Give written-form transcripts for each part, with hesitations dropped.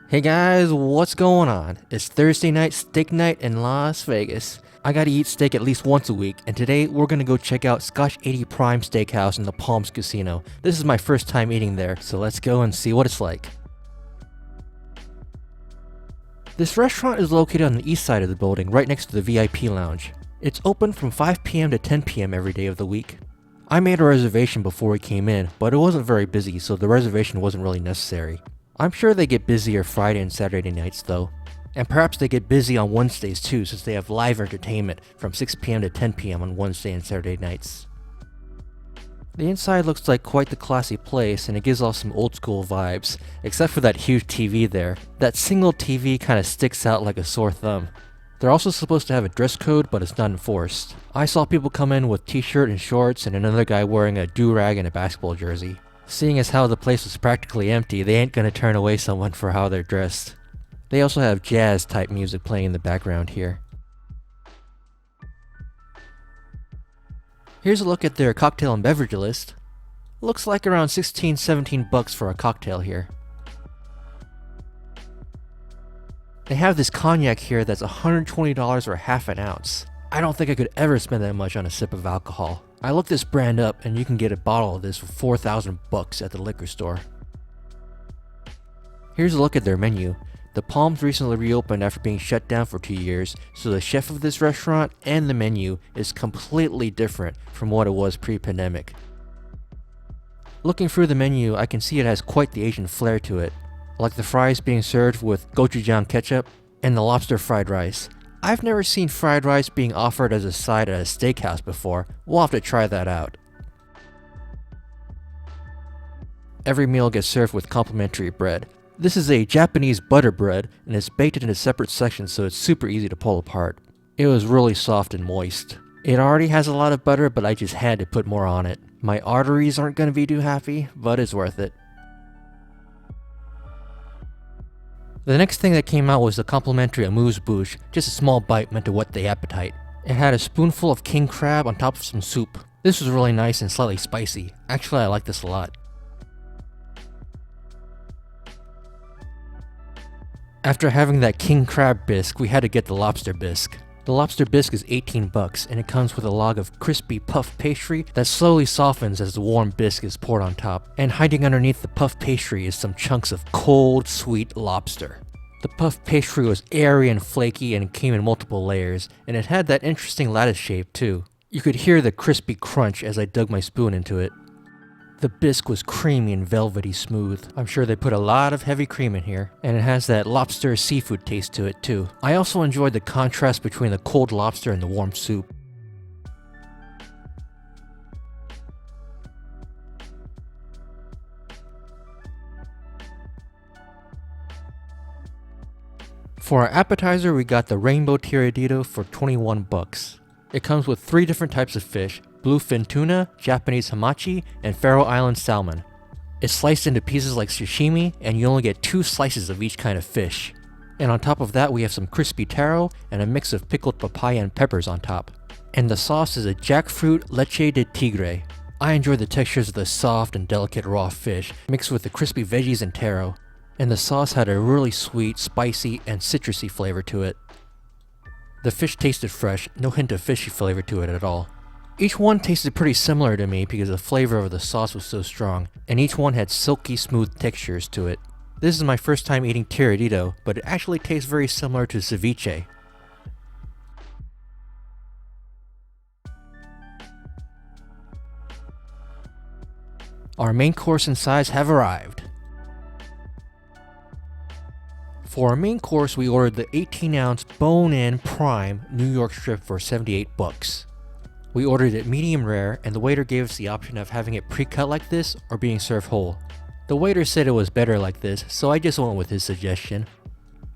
Hey guys, what's going on? It's Thursday night steak night in Las Vegas. I gotta eat steak at least once a week, and today we're gonna go check out Scotch 80 Prime Steakhouse in the Palms Casino. This is my first time eating there, so let's go and see what it's like. This restaurant is located on the east side of the building, right next to the VIP lounge. It's open from 5 p.m. to 10 p.m. every day of the week. I made a reservation before we came in, but it wasn't very busy, so the reservation wasn't really necessary. I'm sure they get busier Friday and Saturday nights though. And perhaps they get busy on Wednesdays too, since they have live entertainment from 6 p.m. to 10 p.m. on Wednesday and Saturday nights. The inside looks like quite the classy place, and it gives off some old school vibes, except for that huge TV there. That single TV kinda sticks out like a sore thumb. They're also supposed to have a dress code, but it's not enforced. I saw people come in with t-shirt and shorts, and another guy wearing a do-rag and a basketball jersey. Seeing as how the place was practically empty, they ain't gonna turn away someone for how they're dressed. They also have jazz type music playing in the background here. Here's a look at their cocktail and beverage list. Looks like around $16-17 for a cocktail here. They have this cognac here that's $120 for half an ounce. I don't think I could ever spend that much on a sip of alcohol. I looked this brand up and you can get a bottle of this for $4,000 at the liquor store. Here's a look at their menu. The Palms recently reopened after being shut down for 2 years, so the chef of this restaurant and the menu is completely different from what it was pre-pandemic. Looking through the menu, I can see it has quite the Asian flair to it, like the fries being served with gochujang ketchup and the lobster fried rice. I've never seen fried rice being offered as a side at a steakhouse before. We'll have to try that out. Every meal gets served with complimentary bread. This is a Japanese butter bread, and it's baked into separate sections so it's super easy to pull apart. It was really soft and moist. It already has a lot of butter, but I just had to put more on it. My arteries aren't going to be too happy, but it's worth it. The next thing that came out was the complimentary Amuse Buche, just a small bite meant to whet the appetite. It had a spoonful of king crab on top of some soup. This was really nice and slightly spicy. Actually, I like this a lot. After having that king crab bisque, we had to get the lobster bisque. The lobster bisque is $18 and it comes with a log of crispy puff pastry that slowly softens as the warm bisque is poured on top. And hiding underneath the puff pastry is some chunks of cold, sweet lobster. The puff pastry was airy and flaky and came in multiple layers, and it had that interesting lattice shape too. You could hear the crispy crunch as I dug my spoon into it. The bisque was creamy and velvety smooth. I'm sure they put a lot of heavy cream in here, and it has that lobster seafood taste to it too. I also enjoyed the contrast between the cold lobster and the warm soup. For our appetizer, we got the Rainbow Tiradito for $21. It comes with 3 different types of fish: bluefin tuna, Japanese hamachi, and Faroe Island salmon. It's sliced into pieces like sashimi, and you only get 2 slices of each kind of fish. And on top of that, we have some crispy taro and a mix of pickled papaya and peppers on top. And the sauce is a jackfruit leche de tigre. I enjoy the textures of the soft and delicate raw fish, mixed with the crispy veggies and taro. And the sauce had a really sweet, spicy, and citrusy flavor to it. The fish tasted fresh, no hint of fishy flavor to it at all. Each one tasted pretty similar to me because the flavor of the sauce was so strong, and each one had silky smooth textures to it. This is my first time eating Tiradito, but it actually tastes very similar to ceviche. Our main course and sides have arrived. For our main course, we ordered the 18-ounce bone-in prime New York strip for $78. We ordered it medium rare, and the waiter gave us the option of having it pre-cut like this or being served whole. The waiter said it was better like this, so I just went with his suggestion.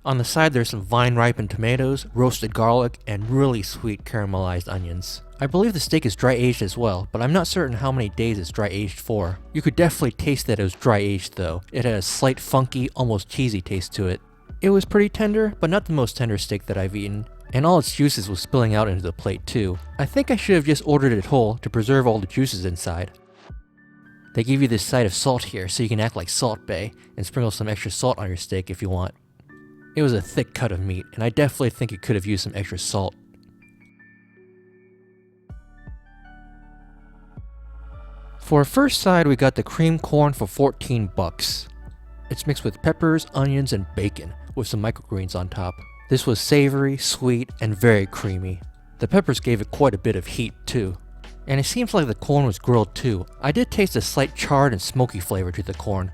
On the side, there's some vine-ripened tomatoes, roasted garlic, and really sweet caramelized onions. I believe the steak is dry aged as well, but I'm not certain how many days it's dry aged for. You could definitely taste that it was dry aged though. It had a slight funky, almost cheesy taste to it. It was pretty tender, but not the most tender steak that I've eaten, and all its juices was spilling out into the plate too. I think I should have just ordered it whole to preserve all the juices inside. They give you this side of salt here so you can act like Salt Bae and sprinkle some extra salt on your steak if you want. It was a thick cut of meat, and I definitely think it could have used some extra salt. For our first side, we got the cream corn for 14 bucks. It's mixed with peppers, onions, and bacon, with some microgreens on top. This was savory, sweet, and very creamy. The peppers gave it quite a bit of heat, too. And it seems like the corn was grilled too. I did taste a slight charred and smoky flavor to the corn.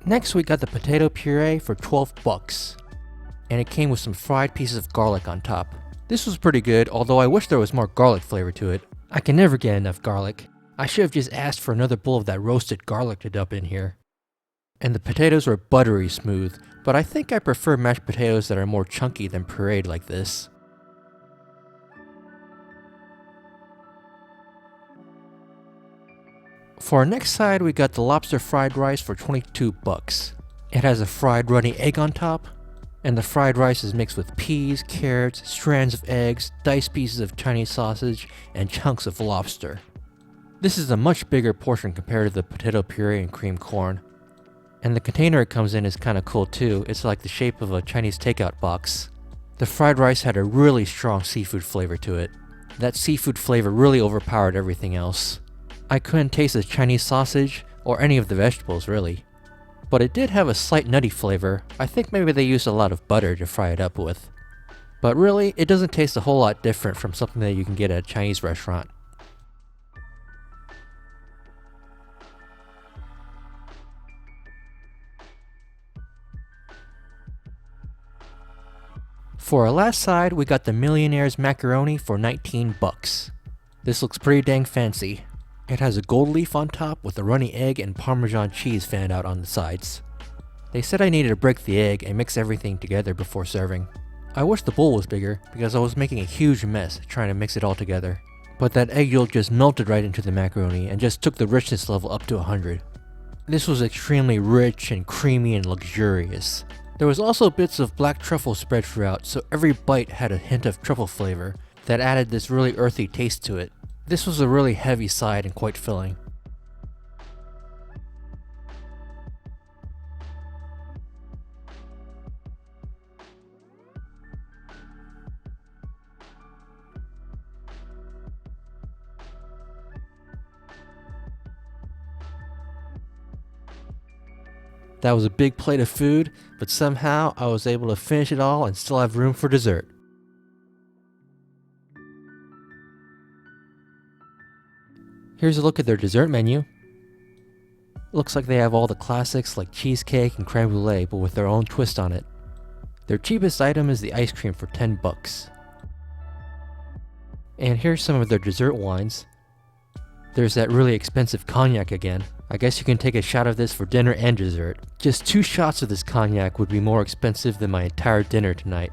Next we got the potato puree for 12 bucks. And it came with some fried pieces of garlic on top. This was pretty good, although I wish there was more garlic flavor to it. I can never get enough garlic. I should have just asked for another bowl of that roasted garlic to dump in here. And the potatoes were buttery smooth, but I think I prefer mashed potatoes that are more chunky than pureed like this. For our next side, we got the lobster fried rice for 22 bucks. It has a fried runny egg on top, and the fried rice is mixed with peas, carrots, strands of eggs, diced pieces of Chinese sausage, and chunks of lobster. This is a much bigger portion compared to the potato puree and cream corn. And the container it comes in is kinda cool too. It's like the shape of a Chinese takeout box. The fried rice had a really strong seafood flavor to it. That seafood flavor really overpowered everything else. I couldn't taste the Chinese sausage or any of the vegetables really. But it did have a slight nutty flavor. I think maybe they used a lot of butter to fry it up with. But really, it doesn't taste a whole lot different from something that you can get at a Chinese restaurant. For our last side, we got the Millionaire's Maccheroni for 19 bucks. This looks pretty dang fancy. It has a gold leaf on top with a runny egg and Parmesan cheese fanned out on the sides. They said I needed to break the egg and mix everything together before serving. I wish the bowl was bigger because I was making a huge mess trying to mix it all together. But that egg yolk just melted right into the macaroni and just took the richness level up to 100. This was extremely rich and creamy and luxurious. There was also bits of black truffle spread throughout, so every bite had a hint of truffle flavor that added this really earthy taste to it. This was a really heavy side and quite filling. That was a big plate of food, but somehow I was able to finish it all and still have room for dessert. Here's a look at their dessert menu. Looks like they have all the classics like cheesecake and creme brulee, but with their own twist on it. Their cheapest item is the ice cream for 10 bucks. And here's some of their dessert wines. There's that really expensive cognac again. I guess you can take a shot of this for dinner and dessert. Just 2 shots of this cognac would be more expensive than my entire dinner tonight.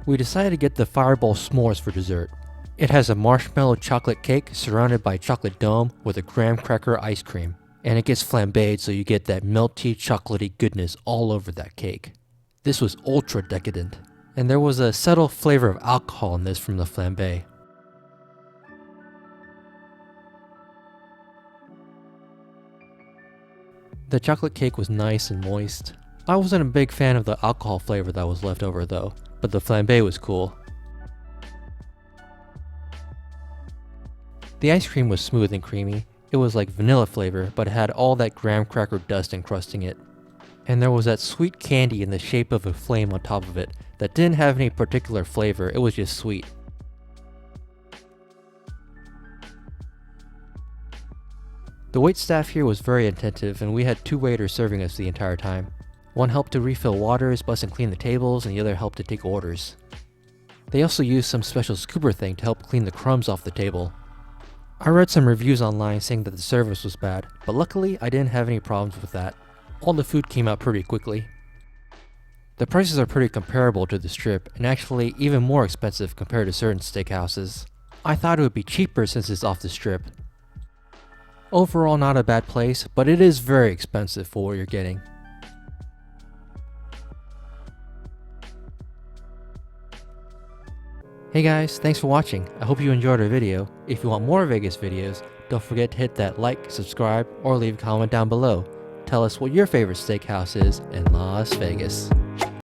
We decided to get the Fireball Smores for dessert. It has a marshmallow chocolate cake surrounded by chocolate dome with a graham cracker ice cream. And it gets flambéed so you get that melty chocolatey goodness all over that cake. This was ultra decadent. And there was a subtle flavor of alcohol in this from the flambé. The chocolate cake was nice and moist. I wasn't a big fan of the alcohol flavor that was left over though, but the flambé was cool. The ice cream was smooth and creamy. It was like vanilla flavor, but it had all that graham cracker dust encrusting it. And there was that sweet candy in the shape of a flame on top of it that didn't have any particular flavor, it was just sweet. The waitstaff here was very attentive and we had 2 waiters serving us the entire time. One helped to refill waters, bus and clean the tables, and the other helped to take orders. They also used some special scooper thing to help clean the crumbs off the table. I read some reviews online saying that the service was bad, but luckily I didn't have any problems with that. All the food came out pretty quickly. The prices are pretty comparable to the Strip, and actually even more expensive compared to certain steakhouses. I thought it would be cheaper since it's off the Strip. Overall, not a bad place, but it is very expensive for what you're getting. Hey guys, thanks for watching. I hope you enjoyed our video. If you want more Vegas videos, don't forget to hit that like, subscribe, or leave a comment down below. Tell us what your favorite steakhouse is in Las Vegas.